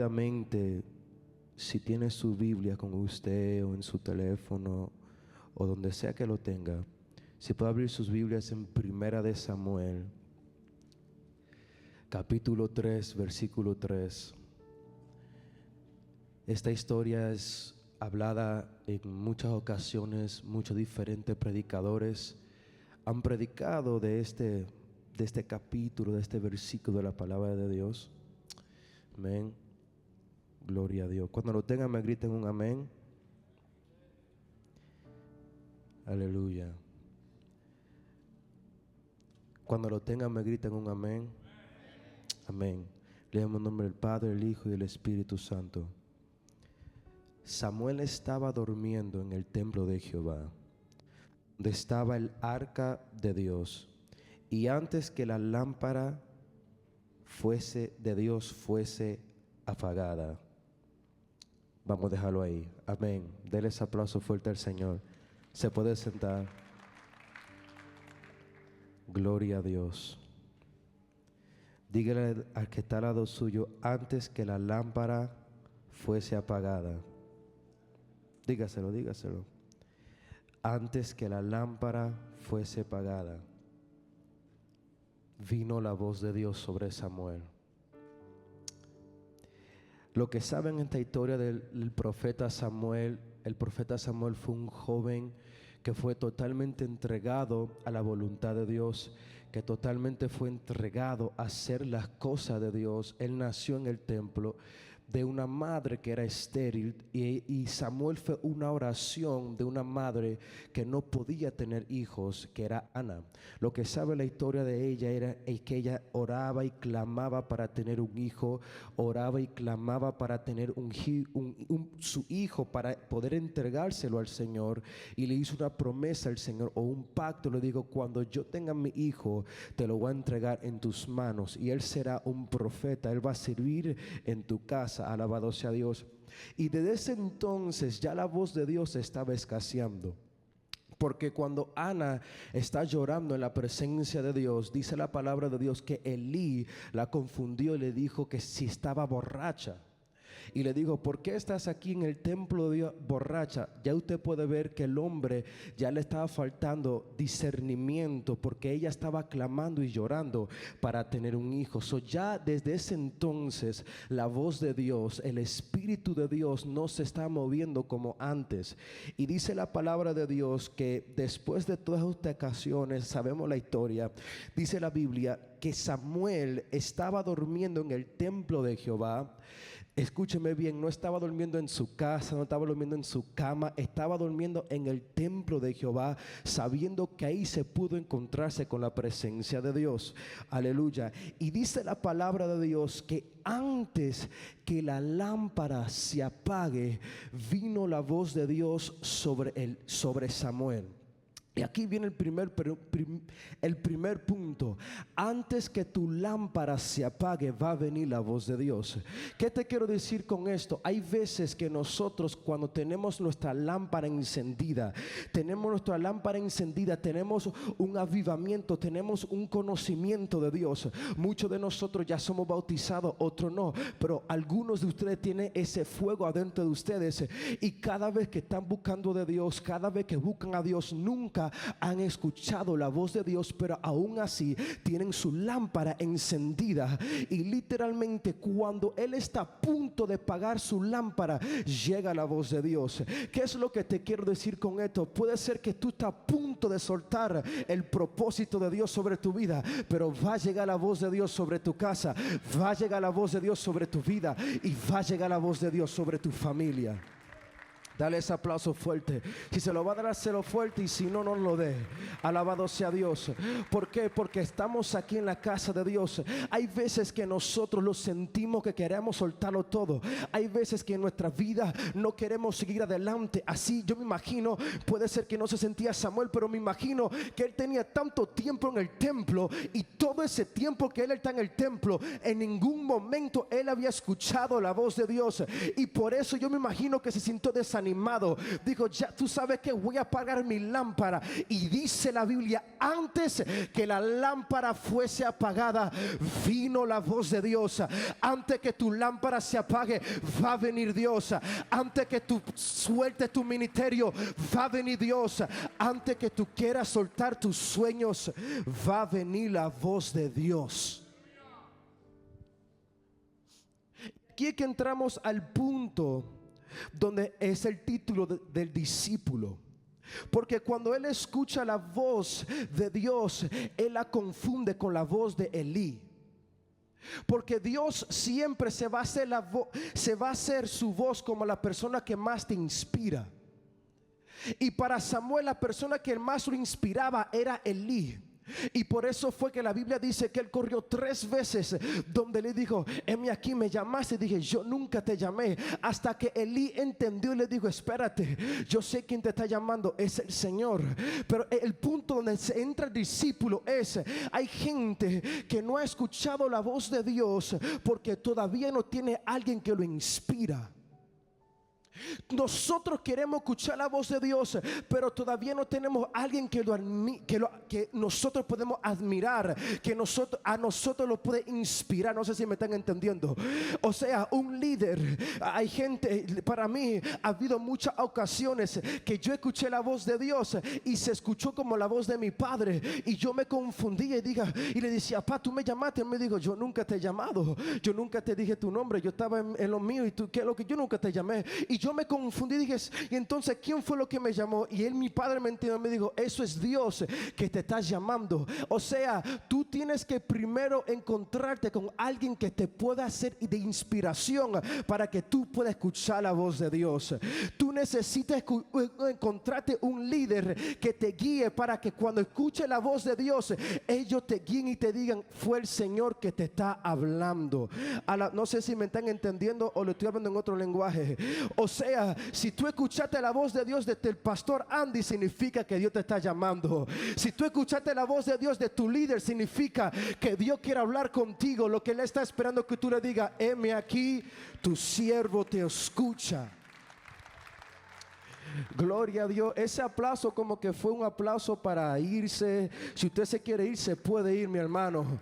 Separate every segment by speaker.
Speaker 1: rápidamente, si tiene su Biblia con usted o en su teléfono o donde sea que lo tenga, si puede abrir sus Biblias en Primera de Samuel, capítulo 3, versículo 3. Esta historia es hablada en muchas ocasiones. Muchos diferentes predicadores han predicado de este capítulo, de este versículo de la palabra de Dios. Amén. Gloria a Dios. Cuando lo tengan me griten un amén. Aleluya. Cuando lo tengan me griten un amén. Amén. Leemos en nombre del Padre, el Hijo y del Espíritu Santo. Samuel estaba durmiendo en el templo de Jehová, donde estaba el arca de Dios, y antes que la lámpara de Dios fuese apagada. Vamos a dejarlo ahí. Amén. Denle ese aplauso fuerte al Señor. Se puede sentar. Gloria a Dios. Dígale al que está al lado suyo, antes que la lámpara fuese apagada. Dígaselo, dígaselo. Antes que la lámpara fuese apagada, vino la voz de Dios sobre Samuel. Lo que saben en esta historia del profeta Samuel, el profeta Samuel fue un joven que fue totalmente entregado a la voluntad de Dios, que totalmente fue entregado a hacer las cosas de Dios. Él nació en el templo de una madre que era estéril, y Samuel fue una oración de una madre que no podía tener hijos, que era Ana. Lo que sabe la historia de ella era que ella oraba y clamaba para tener un hijo, oraba y clamaba para tener su hijo, para poder entregárselo al Señor, y le hizo una promesa al Señor, o un pacto. Le digo, cuando yo tenga mi hijo, te lo voy a entregar en tus manos, y él será un profeta, él va a servir en tu casa. Alabado sea Dios. Y desde ese entonces ya la voz de Dios estaba escaseando, porque cuando Ana está llorando en la presencia de Dios, dice la palabra de Dios que Elí la confundió y le dijo que si estaba borracha. Y le digo, ¿por qué estás aquí en el templo de Dios borracha? Ya usted puede ver que el hombre ya le estaba faltando discernimiento, porque ella estaba clamando y llorando para tener un hijo. Ya desde ese entonces la voz de Dios, el Espíritu de Dios no se está moviendo como antes. Y dice la palabra de Dios que después de todas estas ocasiones, sabemos la historia, dice la Biblia que Samuel estaba durmiendo en el templo de Jehová. Escúcheme bien, no estaba durmiendo en su casa, no estaba durmiendo en su cama, estaba durmiendo en el templo de Jehová, sabiendo que ahí se pudo encontrarse con la presencia de Dios. Aleluya. Y dice la palabra de Dios que antes que la lámpara se apague, vino la voz de Dios sobre Samuel. Y aquí viene el primer punto. Antes que tu lámpara se apague, va a venir la voz de Dios. ¿Qué te quiero decir con esto? Hay veces que nosotros, cuando tenemos nuestra lámpara encendida, tenemos un avivamiento, tenemos un conocimiento de Dios. Muchos de nosotros ya somos bautizados, otros no, pero algunos de ustedes tienen ese fuego adentro de ustedes, y cada vez que están buscando de Dios, cada vez que buscan a Dios, nunca han escuchado la voz de Dios, pero aún así tienen su lámpara encendida, y literalmente cuando Él está a punto de apagar su lámpara, llega la voz de Dios. ¿Qué es lo que te quiero decir con esto? Puede ser que tú estás a punto de soltar el propósito de Dios sobre tu vida, pero va a llegar la voz de Dios sobre tu casa, va a llegar la voz de Dios sobre tu vida, y va a llegar la voz de Dios sobre tu familia. Dale ese aplauso fuerte. Si se lo va a dar, hazlo fuerte, y si no, no lo dé. Alabado sea Dios. ¿Por qué? Porque estamos aquí en la casa de Dios. Hay veces que nosotros lo sentimos que queremos soltarlo todo. Hay veces que en nuestra vida no queremos seguir adelante. Así yo me imagino, puede ser que no se sentía Samuel, pero me imagino que él tenía tanto tiempo en el templo, y todo ese tiempo que él está en el templo, en ningún momento él había escuchado la voz de Dios, y por eso yo me imagino que se sintió desanimado, desanimado, dijo, ya tú sabes que voy a apagar mi lámpara. Y dice la Biblia, antes que la lámpara fuese apagada, vino la voz de Dios. Antes que tu lámpara se apague, va a venir Dios. Antes que tú sueltes tu ministerio, va a venir Dios. Antes que tú quieras soltar tus sueños, va a venir la voz de Dios. Aquí es que entramos al punto donde es el título del discípulo. Porque cuando él escucha la voz de Dios, él la confunde con la voz de Elí. Porque Dios siempre se va a hacer su voz como la persona que más te inspira. Y para Samuel, la persona que más lo inspiraba era Elí. Y por eso fue que la Biblia dice que él corrió 3 veces donde le dijo, heme aquí, me llamaste. Y dije, yo nunca te llamé. Hasta que Elí entendió y le dijo, espérate, yo sé quién te está llamando, es el Señor. Pero el punto donde se entra el discípulo es, hay gente que no ha escuchado la voz de Dios porque todavía no tiene alguien que lo inspira. Nosotros queremos escuchar la voz de Dios, pero todavía no tenemos alguien que nosotros podemos admirar, que a nosotros lo puede inspirar. No sé si me están entendiendo. O sea, un líder. Hay gente, para mí ha habido muchas ocasiones que yo escuché la voz de Dios y se escuchó como la voz de mi padre, y yo me confundía y le decía, papá, tú me llamaste. Él me dijo, yo nunca te he llamado, yo nunca te dije tu nombre, yo estaba en lo mío, y tú, ¿qué es lo que yo nunca te llamé? Y yo me confundí, dije, y entonces ¿quién fue lo que me llamó? Y mi padre me entendió, me dijo, eso es Dios que te está llamando. O sea, tú tienes que primero encontrarte con alguien que te pueda hacer de inspiración para que tú puedas escuchar la voz de Dios. Tú necesitas encontrarte un líder que te guíe para que cuando escuche la voz de Dios, ellos te guíen y te digan, fue el Señor que te está hablando. No sé si me están entendiendo o lo estoy hablando en otro lenguaje. O sea, si tú escuchaste la voz de Dios desde el pastor Andy, significa que Dios te está llamando. Si tú escuchaste la voz de Dios de tu líder, significa que Dios quiere hablar contigo. Lo que Él está esperando es que tú le digas, heme aquí, tu siervo te escucha. Gloria a Dios. Ese aplauso como que fue un aplauso para irse. Si usted se quiere ir, se puede ir, mi hermano.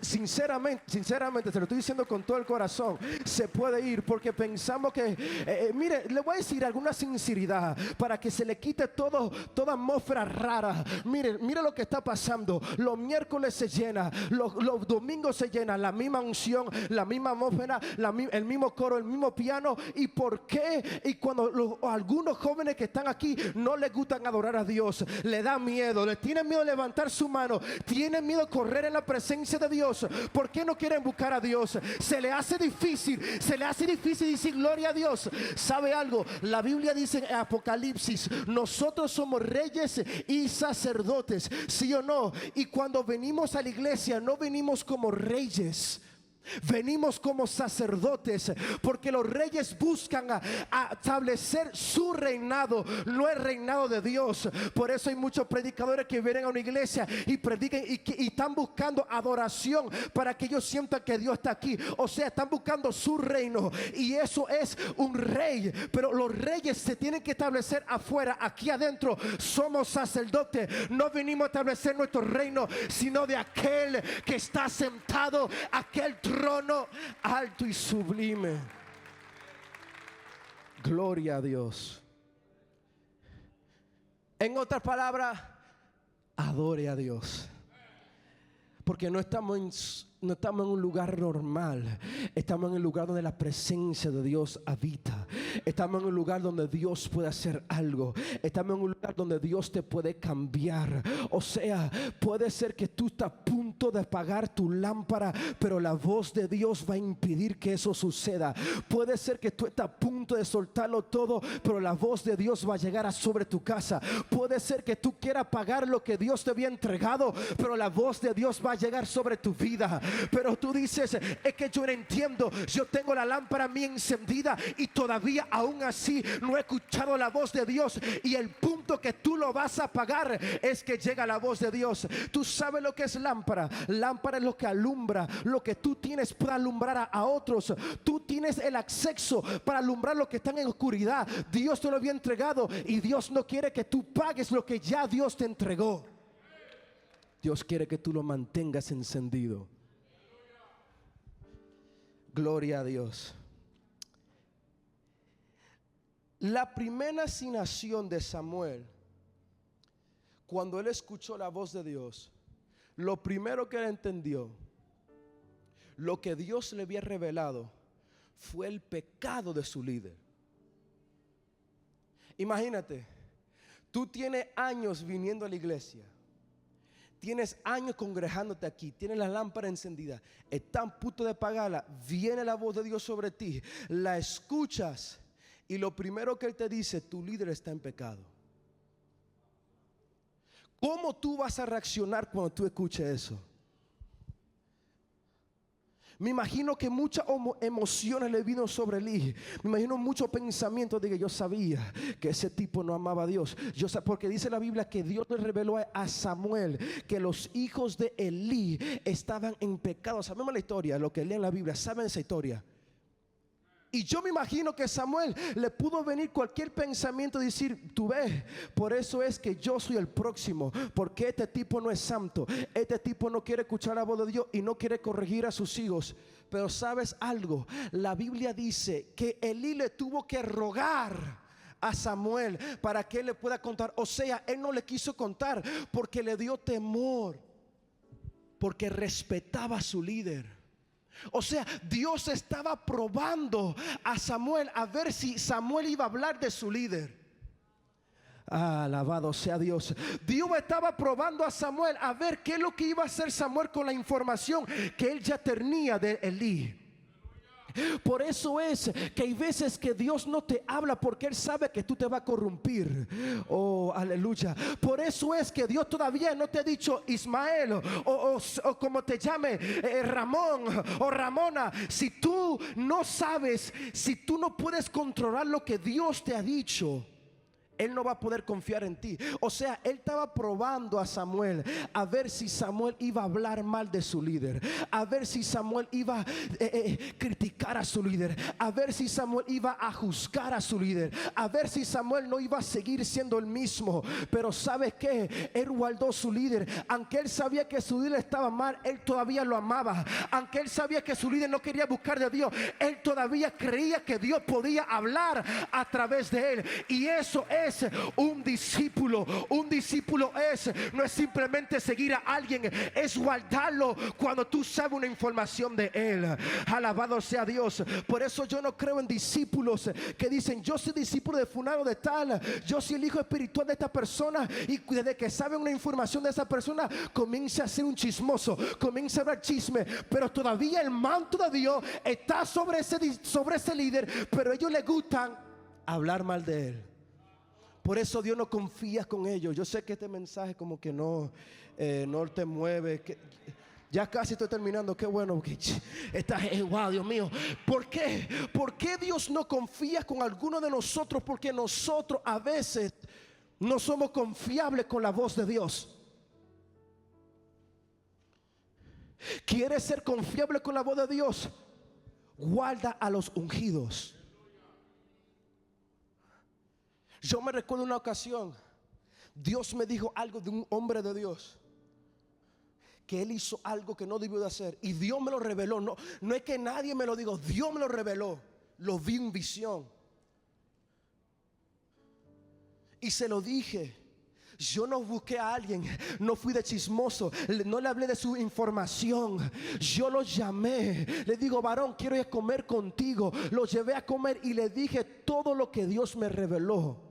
Speaker 1: Sinceramente se lo estoy diciendo con todo el corazón, se puede ir, porque pensamos que mire, le voy a decir alguna sinceridad para que se le quite toda atmósfera rara. Mire lo que está pasando. Los miércoles se llena, los domingos se llena, la misma unción, la misma atmósfera, el mismo coro, el mismo piano. ¿Y por qué? Y cuando algunos jóvenes que están aquí no les gustan adorar a Dios, le da miedo, le tienen miedo de levantar su mano, tienen miedo de correr en la presencia de Dios. ¿Por qué no quieren buscar a Dios? Se le hace difícil decir gloria a Dios. ¿Sabe algo? La Biblia dice en Apocalipsis, nosotros somos reyes y sacerdotes, ¿sí o no? Y cuando venimos a la iglesia no venimos como reyes, venimos como sacerdotes, porque los reyes buscan a establecer su reinado, no el reinado de Dios. Por eso hay muchos predicadores que vienen a una iglesia y predican y están buscando adoración para que ellos sientan que Dios está aquí. O sea, están buscando su reino, y eso es un rey. Pero los reyes se tienen que establecer afuera. Aquí adentro somos sacerdotes. No venimos a establecer nuestro reino, sino de aquel que está sentado, aquel trono alto y sublime. Gloria a Dios. En otras palabras, adore a Dios, porque no estamos en un lugar normal. Estamos en el lugar donde la presencia de Dios habita. Estamos en un lugar donde Dios puede hacer algo. Estamos en un lugar donde Dios te puede cambiar. O sea, puede ser que tú estás a punto de apagar tu lámpara, pero la voz de Dios va a impedir que eso suceda. Puede ser que tú estás a punto de soltarlo todo, pero la voz de Dios va a llegar sobre tu casa. Puede ser que tú quieras pagar lo que Dios te había entregado, pero la voz de Dios va a llegar sobre tu vida. Pero tú dices, es que yo no entiendo, yo tengo la lámpara mía encendida y todavía aún así no he escuchado la voz de Dios. Y el punto punto que tú lo vas a pagar es que llega la voz de Dios. Tú sabes lo que es lámpara. Lámpara es lo que alumbra, lo que tú tienes para alumbrar a otros. Tú tienes el acceso para alumbrar lo que están en oscuridad. Dios te lo había entregado y Dios no quiere que tú pagues lo que ya Dios te entregó. Dios quiere que tú lo mantengas encendido. Gloria a Dios. La primera asignación de Samuel, cuando él escuchó la voz de Dios, lo primero que él entendió, lo que Dios le había revelado, fue el pecado de su líder. Imagínate, tú tienes años viniendo a la iglesia, tienes años congregándote aquí, tienes la lámpara encendida, estás a punto de apagarla, viene la voz de Dios sobre ti, la escuchas y lo primero que Él te dice, tu líder está en pecado. ¿Cómo tú vas a reaccionar cuando tú escuches eso? Me imagino que muchas emociones le vino sobre Elí. Me imagino muchos pensamientos de que yo sabía que ese tipo no amaba a Dios. Porque dice la Biblia que Dios le reveló a Samuel que los hijos de Elí estaban en pecado. Sabemos la historia, lo que leen la Biblia, saben esa historia. Y yo me imagino que Samuel le pudo venir cualquier pensamiento y decir, tú ves, por eso es que yo soy el próximo, porque este tipo no es santo, este tipo no quiere escuchar la voz de Dios y no quiere corregir a sus hijos. Pero ¿sabes algo? La Biblia dice que Elí le tuvo que rogar a Samuel para que él le pueda contar. O sea, él no le quiso contar porque le dio temor, porque respetaba a su líder. O sea, Dios estaba probando a Samuel a ver si Samuel iba a hablar de su líder. Alabado sea Dios. Dios estaba probando a Samuel a ver qué es lo que iba a hacer Samuel con la información que él ya tenía de Elí. Por eso es que hay veces que Dios no te habla porque Él sabe que tú te vas a corrompir. Oh, aleluya. Por eso es que Dios todavía no te ha dicho Ismael o como te llame, Ramón o Ramona. Si tú no sabes, si tú no puedes controlar lo que Dios te ha dicho, Él no va a poder confiar en ti. O sea, Él estaba probando a Samuel a ver si Samuel iba a hablar mal de su líder, a ver si Samuel iba a criticar a su líder, a ver si Samuel iba a juzgar a su líder, a ver si Samuel no iba a seguir siendo el mismo. Pero ¿sabes qué? Él guardó su líder. Aunque él sabía que su líder estaba mal, él todavía lo amaba. Aunque él sabía que su líder no quería buscar de Dios, él todavía creía que Dios podía hablar a través de él. Y eso es un discípulo. Un discípulo no es simplemente seguir a alguien, es guardarlo cuando tú sabes una información de él. Alabado sea Dios. Por eso yo no creo en discípulos que dicen, yo soy discípulo de fulano de tal, yo soy el hijo espiritual de esta persona, y desde que saben una información de esa persona comienza a ser un chismoso, comienza a hablar chisme, pero todavía el manto de Dios está sobre ese líder, pero a ellos les gustan hablar mal de él. Por eso Dios no confía con ellos. Yo sé que este mensaje como que no te mueve. Ya casi estoy terminando. Qué bueno que wow, Dios mío. ¿Por qué? ¿Por qué Dios no confía con alguno de nosotros? Porque nosotros a veces no somos confiables con la voz de Dios. ¿Quieres ser confiable con la voz de Dios? Guarda a los ungidos. Yo me recuerdo una ocasión, Dios me dijo algo de un hombre de Dios, que él hizo algo que no debió de hacer, y Dios me lo reveló. No es que nadie me lo dijo, Dios me lo reveló. Lo vi en visión y se lo dije. Yo no busqué a alguien, no fui de chismoso, no le hablé de su información. Yo lo llamé, le digo, varón, quiero ir a comer contigo. Lo llevé a comer y le dije todo lo que Dios me reveló.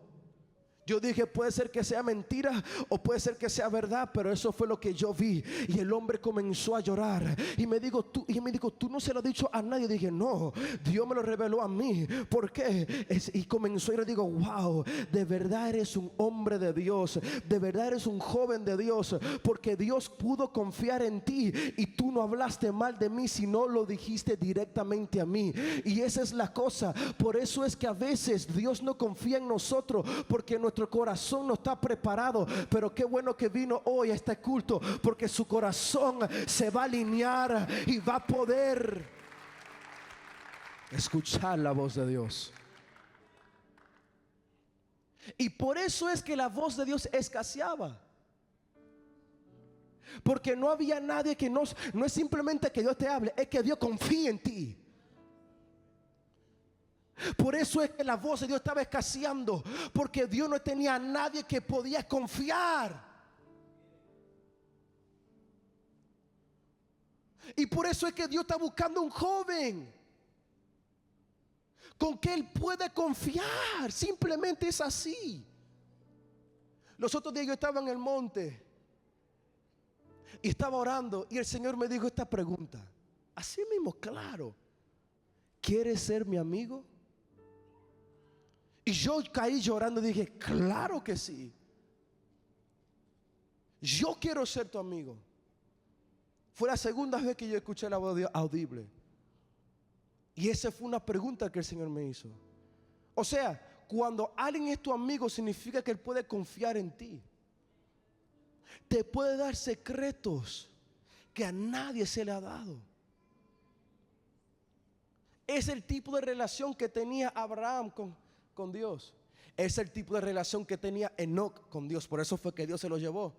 Speaker 1: Yo dije, puede ser que sea mentira o puede ser que sea verdad, pero eso fue lo que yo vi. Y el hombre comenzó a llorar y me dijo, tú no se lo has dicho a nadie. Dije, no, Dios me lo reveló a mí. ¿Por qué? Y comenzó y le digo, wow, de verdad eres un hombre de Dios, de verdad eres un joven de Dios, porque Dios pudo confiar en ti y tú no hablaste mal de mí, sino lo dijiste directamente a mí. Y esa es la cosa. Por eso es que a veces Dios no confía en nosotros, porque nuestra nuestro corazón no está preparado. Pero qué bueno que vino hoy a este culto, porque su corazón se va a alinear y va a poder escuchar la voz de Dios. Y por eso es que la voz de Dios escaseaba. Porque no había nadie que no es simplemente que Dios te hable, es que Dios confía en ti. Por eso es que la voz de Dios estaba escaseando, porque Dios no tenía a nadie que podía confiar. Y por eso es que Dios está buscando un joven con que Él puede confiar. Simplemente es así. Los otros días yo estaba en el monte y estaba orando, y el Señor me dijo esta pregunta, así mismo, claro: ¿quieres ser mi amigo? Y yo caí llorando y dije, claro que sí. Yo quiero ser tu amigo. Fue la segunda vez que yo escuché la voz audible. Y esa fue una pregunta que el Señor me hizo. O sea, cuando alguien es tu amigo, significa que Él puede confiar en ti. Te puede dar secretos que a nadie se le ha dado. Es el tipo de relación que tenía Abraham con Dios. Es el tipo de relación que tenía Enoc con Dios. Por eso fue que Dios se lo llevó.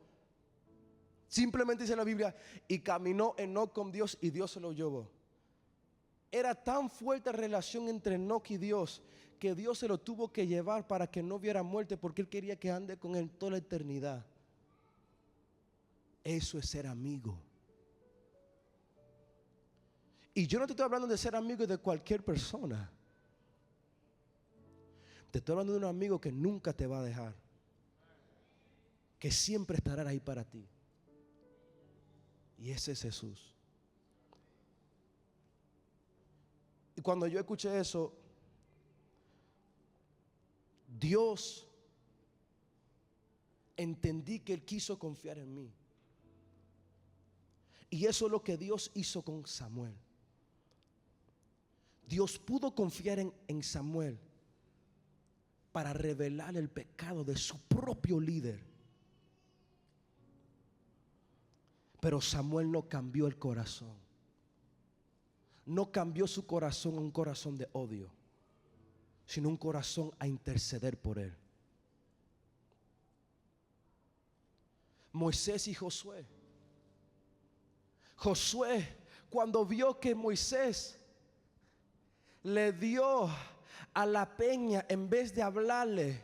Speaker 1: Simplemente dice la Biblia, y caminó Enoc con Dios y Dios se lo llevó. Era tan fuerte la relación entre Enoc y Dios, que Dios se lo tuvo que llevar para que no viera muerte, porque Él quería que ande con Él toda la eternidad. Eso es ser amigo. Y yo no te estoy hablando de ser amigo de cualquier persona. Te estoy hablando de un amigo que nunca te va a dejar, que siempre estará ahí para ti. Y ese es Jesús. Y cuando yo escuché eso, Dios, entendí que Él quiso confiar en mí. Y eso es lo que Dios hizo con Samuel. Dios pudo confiar en Samuel para revelar el pecado de su propio líder. Pero Samuel no cambió el corazón. No cambió su corazón a un corazón de odio, sino un corazón a interceder por él. Moisés y Josué. Josué, cuando vio que Moisés le dio a la peña en vez de hablarle,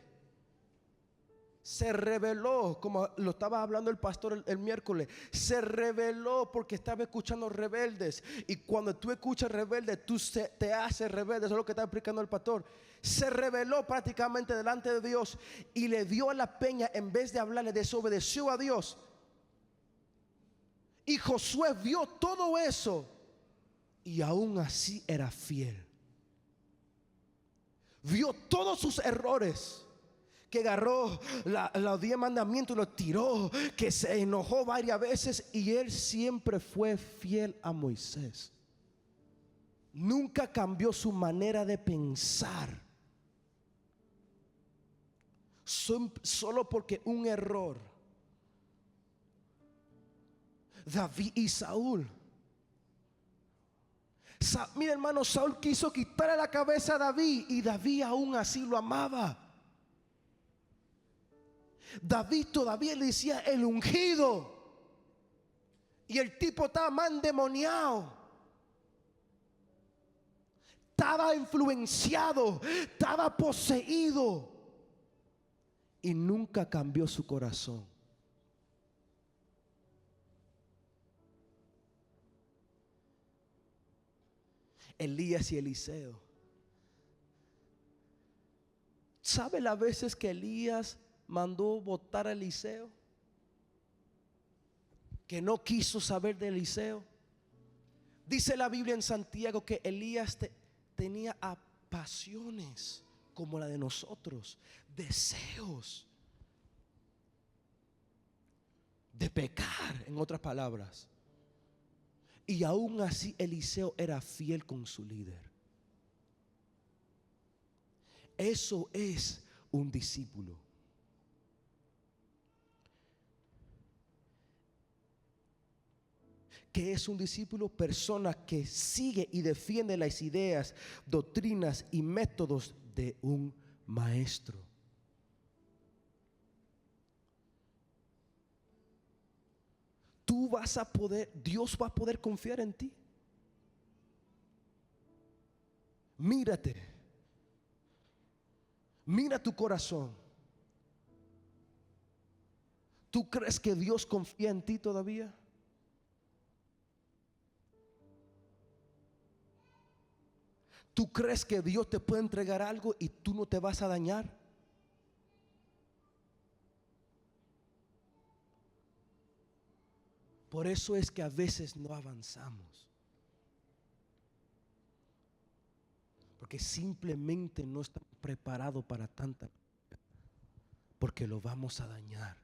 Speaker 1: se rebeló, como lo estaba hablando el pastor el miércoles. Se rebeló porque estaba escuchando rebeldes. Y cuando tú escuchas rebeldes, tú te haces rebelde. Eso es lo que está explicando el pastor. Se rebeló prácticamente delante de Dios y le dio a la peña en vez de hablarle, desobedeció a Dios. Y Josué vio todo eso y aún así era fiel. Vio todos sus errores, que agarró los 10 mandamientos y los tiró, que se enojó varias veces, y él siempre fue fiel a Moisés. Nunca cambió su manera de pensar. Solo porque un error. David y Saúl. Mira, hermano, Saúl quiso quitarle la cabeza a David y David aún así lo amaba. David todavía le decía el ungido, y el tipo estaba más endemoniado, estaba influenciado, estaba poseído, y nunca cambió su corazón. Elías y Eliseo. ¿Sabe las veces que Elías mandó votar a Eliseo? Que no quiso saber de Eliseo. Dice la Biblia en Santiago que Elías tenía pasiones como la de nosotros, deseos de pecar, en otras palabras. Y aún así Eliseo era fiel con su líder. Eso es un discípulo. ¿Qué es un discípulo? Persona que sigue y defiende las ideas, doctrinas y métodos de un maestro. Tú vas a poder, Dios va a poder confiar en ti. Mírate. Mira tu corazón. ¿Tú crees que Dios confía en ti todavía? ¿Tú crees que Dios te puede entregar algo y tú no te vas a dañar? Por eso es que a veces no avanzamos. Porque simplemente no estamos preparados para tanta, porque lo vamos a dañar.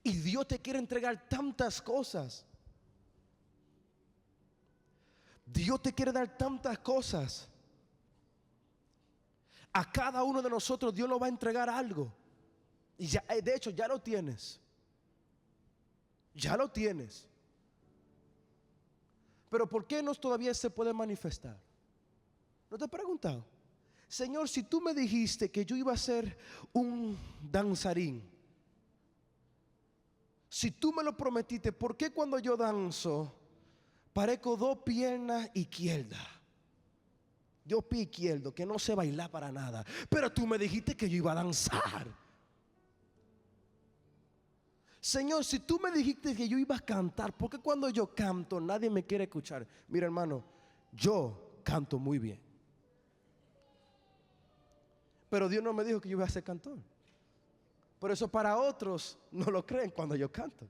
Speaker 1: Y Dios te quiere entregar tantas cosas. Dios te quiere dar tantas cosas. A cada uno de nosotros Dios nos va a entregar algo. Y ya, de hecho ya lo tienes. Ya lo tienes. Pero ¿por qué no todavía se puede manifestar? ¿No te he preguntado? Señor, si tú me dijiste que yo iba a ser un danzarín, si tú me lo prometiste, ¿por qué cuando yo danzo parezco dos piernas izquierdas? Yo pie izquierdo, que no sé bailar para nada. Pero tú me dijiste que yo iba a danzar. Señor, si tú me dijiste que yo iba a cantar, ¿por qué cuando yo canto nadie me quiere escuchar? Mira, hermano, yo canto muy bien. Pero Dios no me dijo que yo iba a ser cantor. Por eso para otros no lo creen cuando yo canto.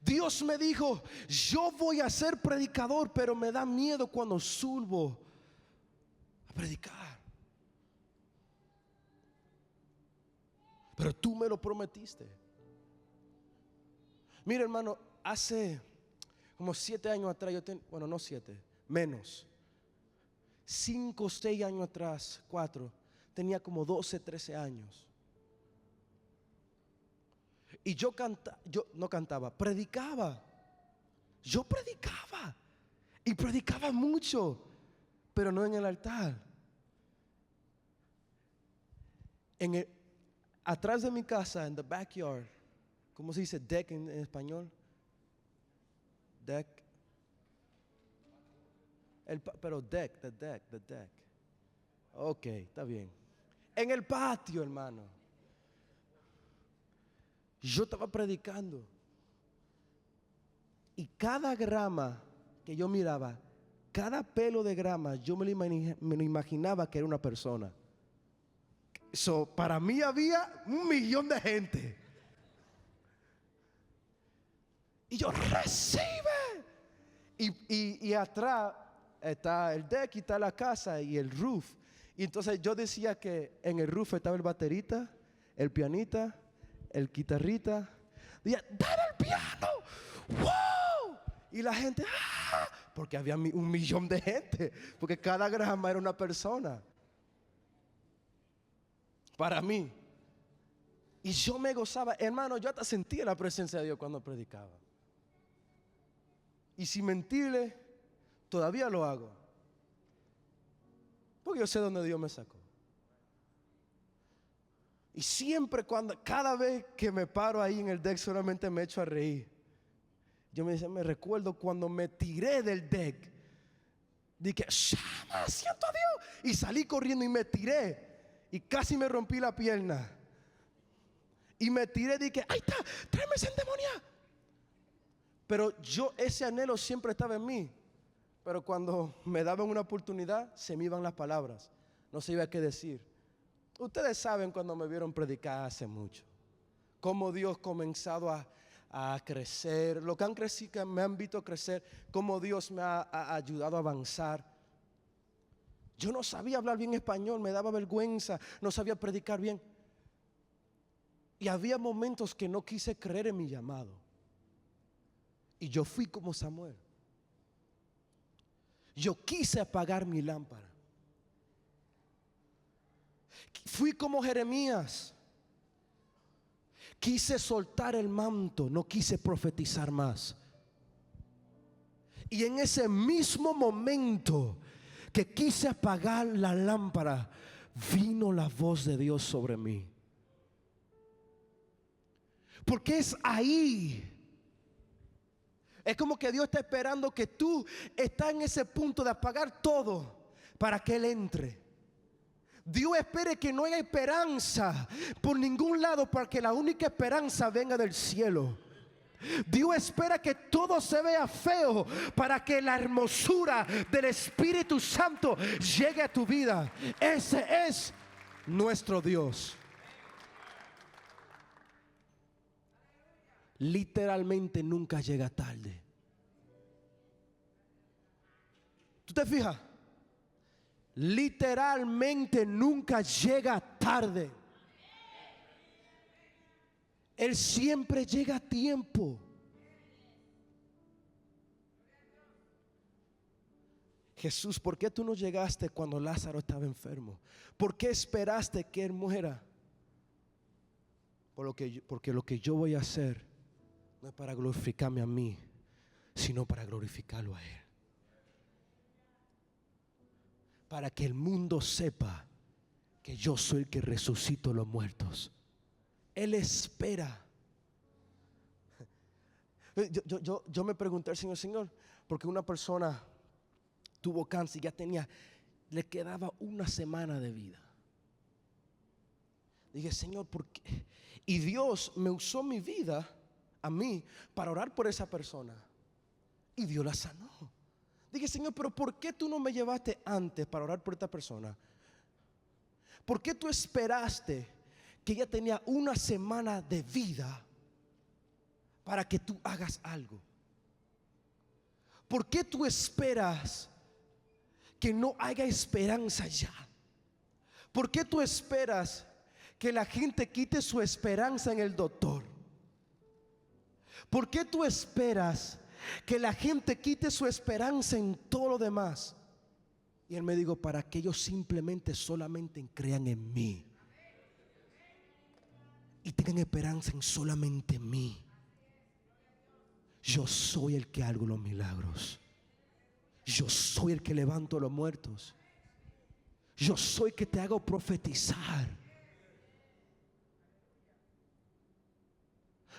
Speaker 1: Dios me dijo, yo voy a ser predicador, pero me da miedo cuando subo a predicar. Pero tú me lo prometiste. Mira, hermano, hace como 7 años atrás, bueno, no 7, menos. 5, 6 años atrás, 4, tenía como 12, 13 años. Y yo no cantaba, predicaba. Yo predicaba. Y predicaba mucho, pero no en el altar. Atrás de mi casa, en the backyard, ¿cómo se dice deck en español? Deck. Pero deck, the deck. Ok, está bien. En el patio, hermano. Yo estaba predicando. Y cada grama que yo miraba, cada pelo de grama, yo me lo imaginaba que era una persona. Para mí había 1,000,000 de gente. Y yo, recibe. Y atrás está el deck y está la casa y el roof. Y entonces yo decía que en el roof estaba el baterista, el pianista, el guitarrista. Decía, dale el piano. ¡Wow! Y la gente, ¡ah! Porque había 1,000,000 de gente. Porque cada grama era una persona. Para mí. Y yo me gozaba. Hermano, yo hasta sentía la presencia de Dios cuando predicaba. Y sin mentirle, todavía lo hago. Porque yo sé dónde Dios me sacó. Y siempre cada vez que me paro ahí en el deck solamente me echo a reír. Yo me recuerdo cuando me tiré del deck. Dije, ¡shama! Siento a Dios. Y salí corriendo y me tiré. Y casi me rompí la pierna. Y me tiré, dije, ¡ahí está! ¡Tráeme ese endemoniado! Pero ese anhelo siempre estaba en mí. Pero cuando me daban una oportunidad, se me iban las palabras. No sabía qué decir. Ustedes saben cuando me vieron predicar hace mucho. Cómo Dios ha comenzado a crecer. Lo que han crecido, que me han visto crecer. Cómo Dios me ha ayudado a avanzar. Yo no sabía hablar bien español, me daba vergüenza. No sabía predicar bien. Y había momentos que no quise creer en mi llamado. Y yo fui como Samuel. Yo quise apagar mi lámpara. Fui como Jeremías. Quise soltar el manto, no quise profetizar más. Y en ese mismo momento que quise apagar la lámpara, vino la voz de Dios sobre mí. Porque es ahí. Es como que Dios está esperando que tú estás en ese punto de apagar todo para que Él entre. Dios espera que no haya esperanza por ningún lado, para que la única esperanza venga del cielo. Dios espera que todo se vea feo para que la hermosura del Espíritu Santo llegue a tu vida. Ese es nuestro Dios. Literalmente nunca llega tarde. ¿Tú te fijas? Literalmente nunca llega tarde. Él siempre llega a tiempo. Jesús, ¿por qué tú no llegaste cuando Lázaro estaba enfermo? ¿Por qué esperaste que él muera? Porque lo que yo voy a hacer no es para glorificarme a mí, sino para glorificarlo a Él. Para que el mundo sepa que yo soy el que resucito a los muertos. Él espera. Yo me pregunté al Señor, porque una persona tuvo cáncer y le quedaba una semana de vida. Dije, Señor, ¿por qué? Y Dios me usó mi vida a mí para orar por esa persona, y Dios la sanó. Dije, Señor, pero ¿por qué tú no me llevaste antes para orar por esta persona? ¿Por qué tú esperaste que ella tenía una semana de vida para que tú hagas algo? ¿Por qué tú esperas que no haya esperanza ya? ¿Por qué tú esperas que la gente quite su esperanza en el doctor? ¿Por qué tú esperas que la gente quite su esperanza en todo lo demás? Y Él me dijo, para que ellos solamente crean en mí y tengan esperanza en solamente mí. Yo soy el que hago los milagros. Yo soy el que levanto a los muertos. Yo soy el que te hago profetizar.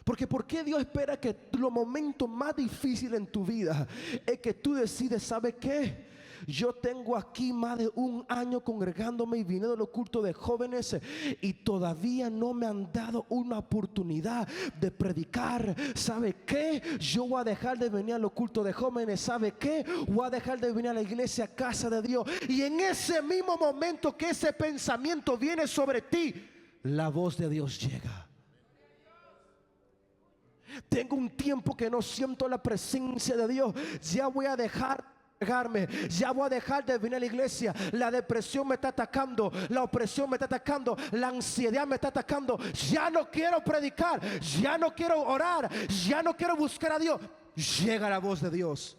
Speaker 1: Porque ¿por qué Dios espera que los momentos más difíciles en tu vida es que tú decides, ¿sabe qué? Yo tengo aquí más de un año congregándome y viniendo a los cultos de jóvenes, y todavía no me han dado una oportunidad de predicar. ¿Sabe qué? Yo voy a dejar de venir a los cultos de jóvenes. ¿Sabe qué? Voy a dejar de venir a la iglesia, casa de Dios. Y en ese mismo momento que ese pensamiento viene sobre ti, la voz de Dios llega. Tengo un tiempo que no siento la presencia de Dios. Ya voy a dejar, ya voy a dejar de venir a la iglesia. La depresión me está atacando, la opresión me está atacando, la ansiedad me está atacando. Ya no quiero predicar, ya no quiero orar, ya no quiero buscar a Dios. Llega la voz de Dios.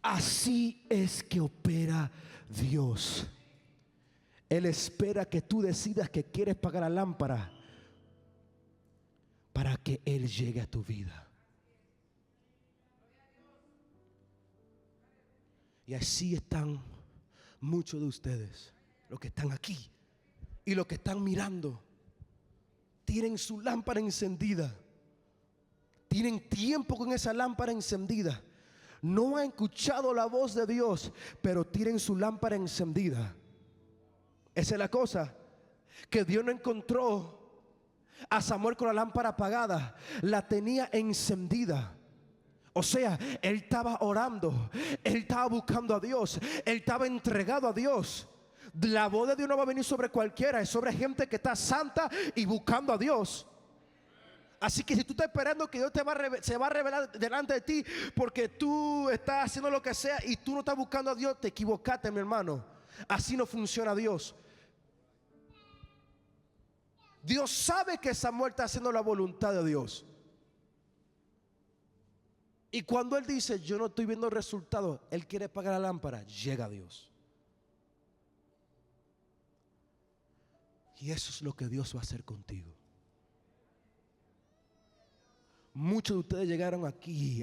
Speaker 1: Así es que opera Dios. Él espera que tú decidas que quieres pagar la lámpara para que Él llegue a tu vida. Y así están muchos de ustedes, los que están aquí y los que están mirando. Tienen su lámpara encendida, tienen tiempo con esa lámpara encendida. No han escuchado la voz de Dios, pero tienen su lámpara encendida. Esa es la cosa, que Dios no encontró a Samuel con la lámpara apagada, la tenía encendida. O sea, él estaba orando, él estaba buscando a Dios, él estaba entregado a Dios. La voz de Dios no va a venir sobre cualquiera, es sobre gente que está santa y buscando a Dios. Así que si tú estás esperando que Dios se va a revelar delante de ti porque tú estás haciendo lo que sea y tú no estás buscando a Dios, te equivocaste, mi hermano. Así no funciona Dios. Dios sabe que Samuel está haciendo la voluntad de Dios. Y cuando Él dice, yo no estoy viendo resultados, Él quiere apagar la lámpara, llega Dios. Y eso es lo que Dios va a hacer contigo. Muchos de ustedes llegaron aquí,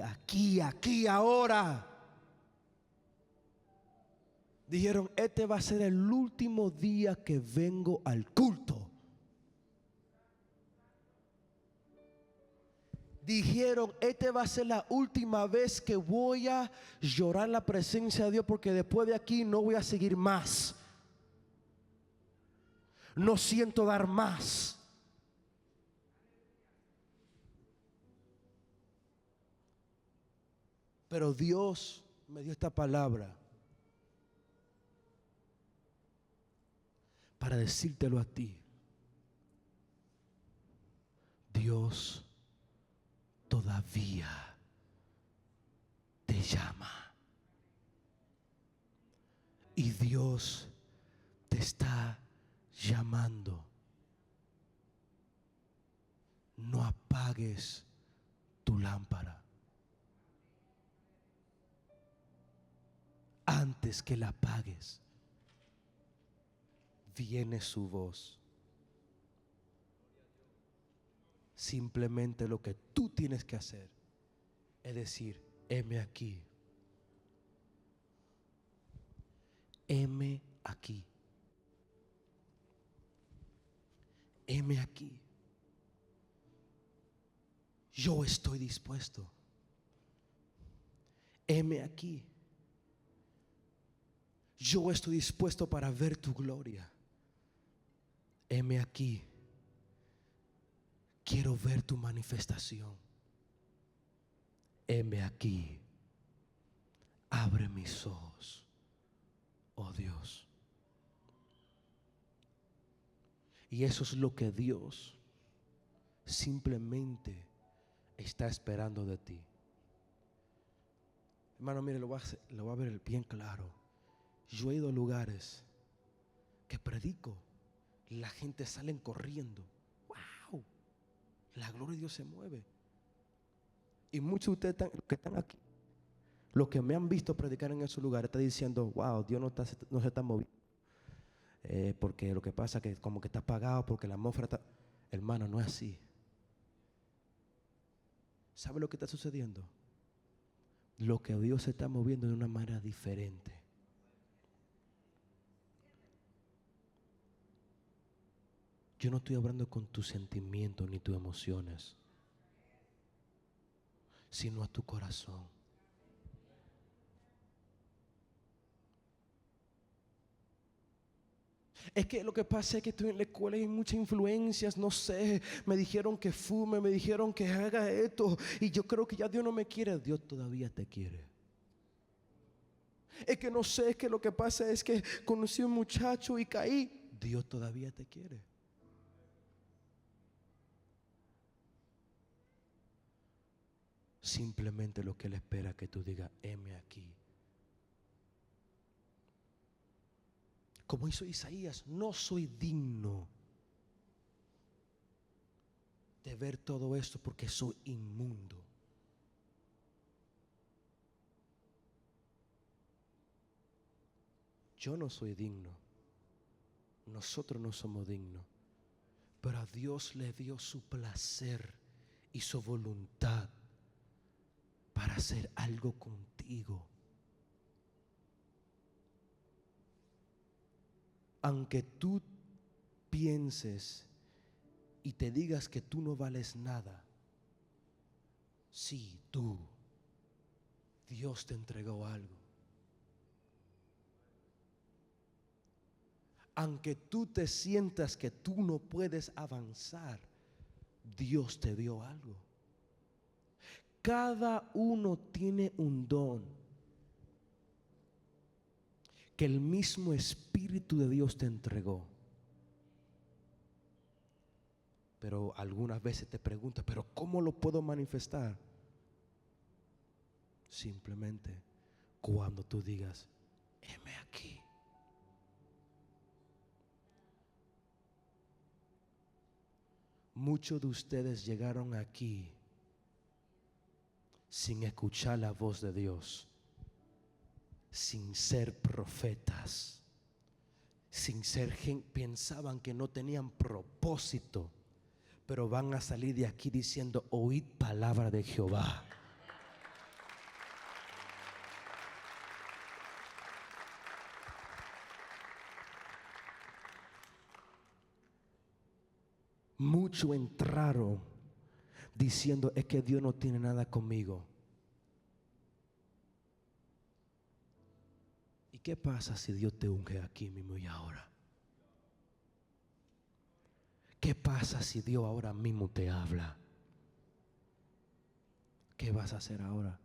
Speaker 1: ahora. Dijeron, este va a ser el último día que vengo al culto. Dijeron, esta va a ser la última vez que voy a llorar la presencia de Dios, porque después de aquí no voy a seguir más. No siento dar más. Pero Dios me dio esta palabra para decírtelo a ti. Dios todavía te llama. Y Dios te está llamando. No apagues tu lámpara. Antes que la apagues, viene su voz. Simplemente lo que tú tienes que hacer es decir, heme aquí. Heme aquí. Heme aquí. Yo estoy dispuesto. Heme aquí. Yo estoy dispuesto para ver tu gloria. Heme aquí. Quiero ver tu manifestación. Heme aquí. Abre mis ojos, oh Dios. Y eso es lo que Dios simplemente está esperando de ti. Hermano, mire, lo voy a ver bien claro. Yo he ido a lugares que predico, la gente sale corriendo. ¡Wow! La gloria de Dios se mueve. Y muchos de ustedes que están aquí, los que me han visto predicar en esos lugares, están diciendo, wow, Dios no se está moviendo. Porque lo que pasa es que como que está apagado, porque la atmósfera está... Hermano, no es así. ¿Sabe lo que está sucediendo? Lo que Dios se está moviendo de una manera diferente. Yo no estoy hablando con tus sentimientos ni tus emociones, sino a tu corazón. Es que lo que pasa es que estoy en la escuela y hay muchas influencias, no sé, me dijeron que fume, me dijeron que haga esto, y yo creo que ya Dios no me quiere. Dios todavía te quiere. Es que no sé, es que lo que pasa es que conocí a un muchacho y caí. Dios todavía te quiere. Simplemente lo que Él espera es que tú digas, heme aquí. Como hizo Isaías, no soy digno de ver todo esto porque soy inmundo. Yo no soy digno. Nosotros no somos dignos. Pero a Dios le dio su placer y su voluntad para hacer algo contigo. Aunque tú pienses y te digas que tú no vales nada, sí, tú, Dios te entregó algo. Aunque tú te sientas que tú no puedes avanzar, Dios te dio algo. Cada uno tiene un don que el mismo Espíritu de Dios te entregó. Pero algunas veces te preguntas, ¿pero cómo lo puedo manifestar? Simplemente cuando tú digas, heme aquí. Muchos de ustedes llegaron aquí sin escuchar la voz de Dios, sin ser profetas, sin ser gente, pensaban que no tenían propósito, pero van a salir de aquí diciendo: oíd palabra de Jehová. Muchos entraron diciendo: es que Dios no tiene nada conmigo. ¿Y qué pasa si Dios te unge aquí mismo y ahora? ¿Qué pasa si Dios ahora mismo te habla? ¿Qué vas a hacer ahora?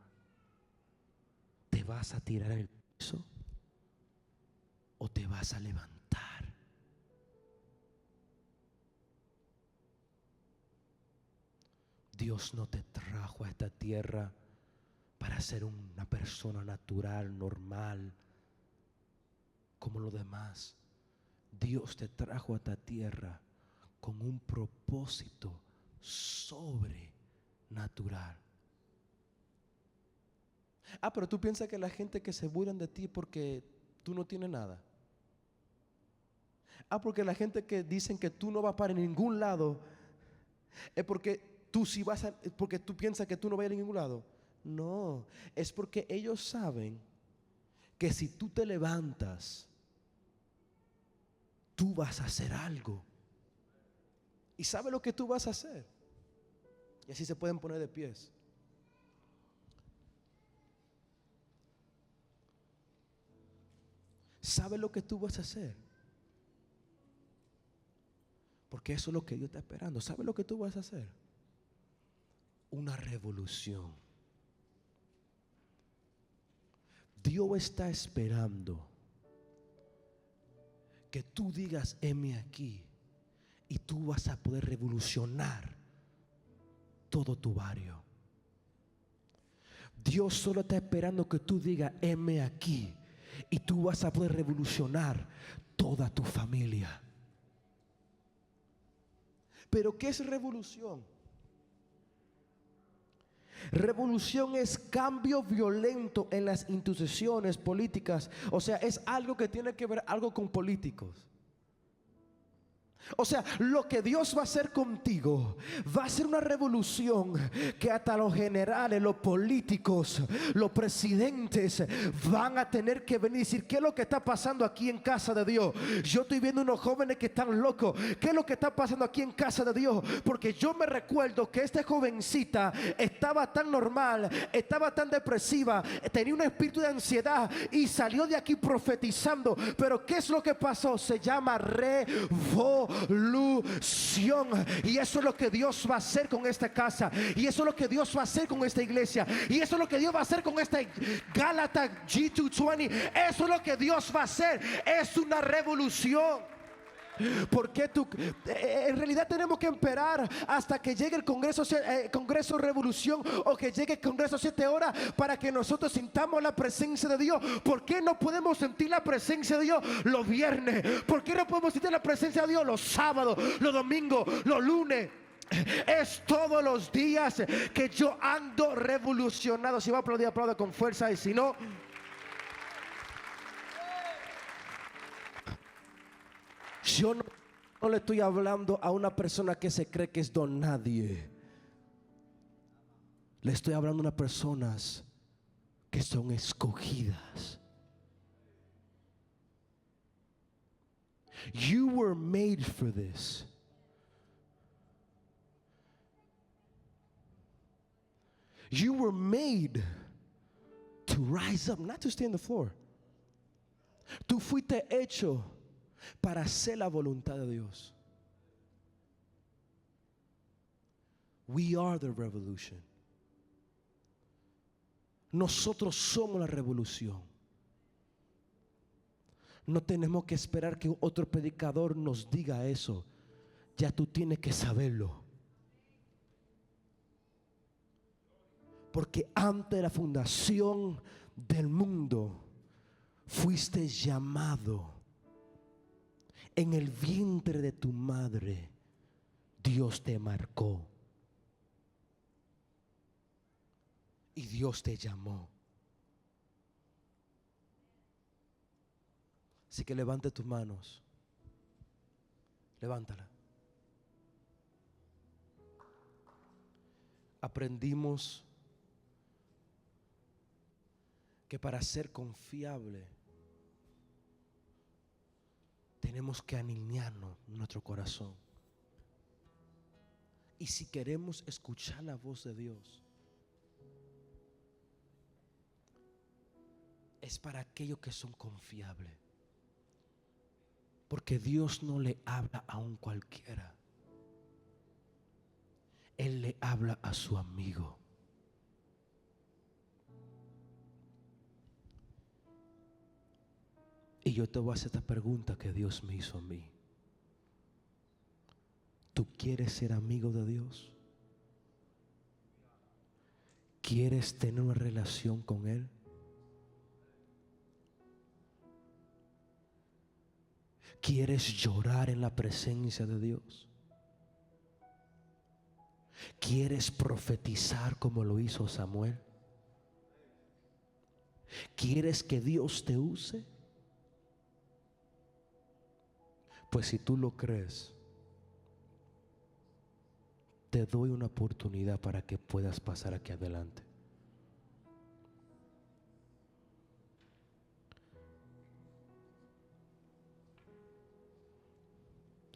Speaker 1: ¿Te vas a tirar en el piso o te vas a levantar? Dios no te trajo a esta tierra para ser una persona natural, normal, como los demás. Dios te trajo a esta tierra con un propósito sobrenatural. Pero tú piensas que la gente que se burlan de ti porque tú no tienes nada. Porque la gente que dicen que tú no vas para ningún lado es porque tú sí vas porque tú piensas que tú no vas a ir a ningún lado. No, es porque ellos saben que si tú te levantas, tú vas a hacer algo. ¿Y sabe lo que tú vas a hacer? Y así se pueden poner de pies. ¿Sabe lo que tú vas a hacer? Porque eso es lo que Dios está esperando. ¿Sabe lo que tú vas a hacer? Una revolución. Dios está esperando que tú digas: heme aquí, y tú vas a poder revolucionar todo tu barrio. Dios solo está esperando que tú digas: heme aquí, y tú vas a poder revolucionar toda tu familia. Pero ¿qué es revolución? Revolución es cambio violento en las instituciones políticas. O sea, es algo que tiene que ver algo con políticos. O sea, lo que Dios va a hacer contigo va a ser una revolución que hasta los generales, los políticos, los presidentes van a tener que venir y decir: ¿qué es lo que está pasando aquí en casa de Dios? Yo estoy viendo unos jóvenes que están locos. ¿Qué es lo que está pasando aquí en casa de Dios? Porque yo me recuerdo que esta jovencita estaba tan normal, estaba tan depresiva, tenía un espíritu de ansiedad y salió de aquí profetizando. Pero ¿qué es lo que pasó? Se llama revolución. Y eso es lo que Dios va a hacer con esta casa, y eso es lo que Dios va a hacer con esta iglesia, y eso es lo que Dios va a hacer con esta Gálatas G220. Eso es lo que Dios va a hacer. Es una revolución. Porque en realidad tenemos que esperar hasta que llegue el Congreso Revolución, o que llegue el Congreso 7 horas, para que nosotros sintamos la presencia de Dios. ¿Por qué no podemos sentir la presencia de Dios los viernes? ¿Por qué no podemos sentir la presencia de Dios los sábados, los domingos, los lunes? Es todos los días que yo ando revolucionado. Si va a aplaudir, aplauda con fuerza, y si no, yo no le estoy hablando a una persona que se cree que es don nadie. Le estoy hablando a unas personas que son escogidas. You were made for this. You were made to rise up, not to stay on the floor. Tú fuiste hecho para hacer la voluntad de Dios. We are the revolution. Nosotros somos la revolución. No tenemos que esperar que otro predicador nos diga eso. Ya tú tienes que saberlo. Porque antes de la fundación del mundo fuiste llamado. En el vientre de tu madre Dios te marcó y Dios te llamó. Así que levante tus manos. Levántala. Aprendimos que para ser confiable tenemos que alinearnos nuestro corazón. Y si queremos escuchar la voz de Dios, es para aquellos que son confiables. Porque Dios no le habla a un cualquiera. Él le habla a su amigo. Y yo te voy a hacer esta pregunta que Dios me hizo a mí. ¿Tú quieres ser amigo de Dios? ¿Quieres tener una relación con Él? ¿Quieres llorar en la presencia de Dios? ¿Quieres profetizar como lo hizo Samuel? ¿Quieres que Dios te use? Pues si tú lo crees, te doy una oportunidad para que puedas pasar aquí adelante.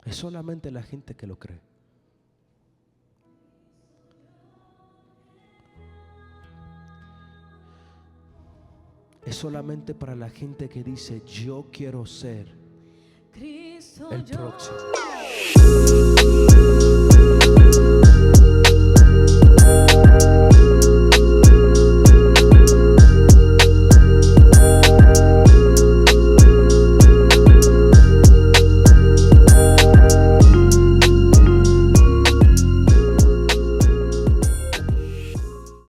Speaker 1: Es solamente la gente que lo cree. Es solamente para la gente que dice: yo quiero ser el próximo.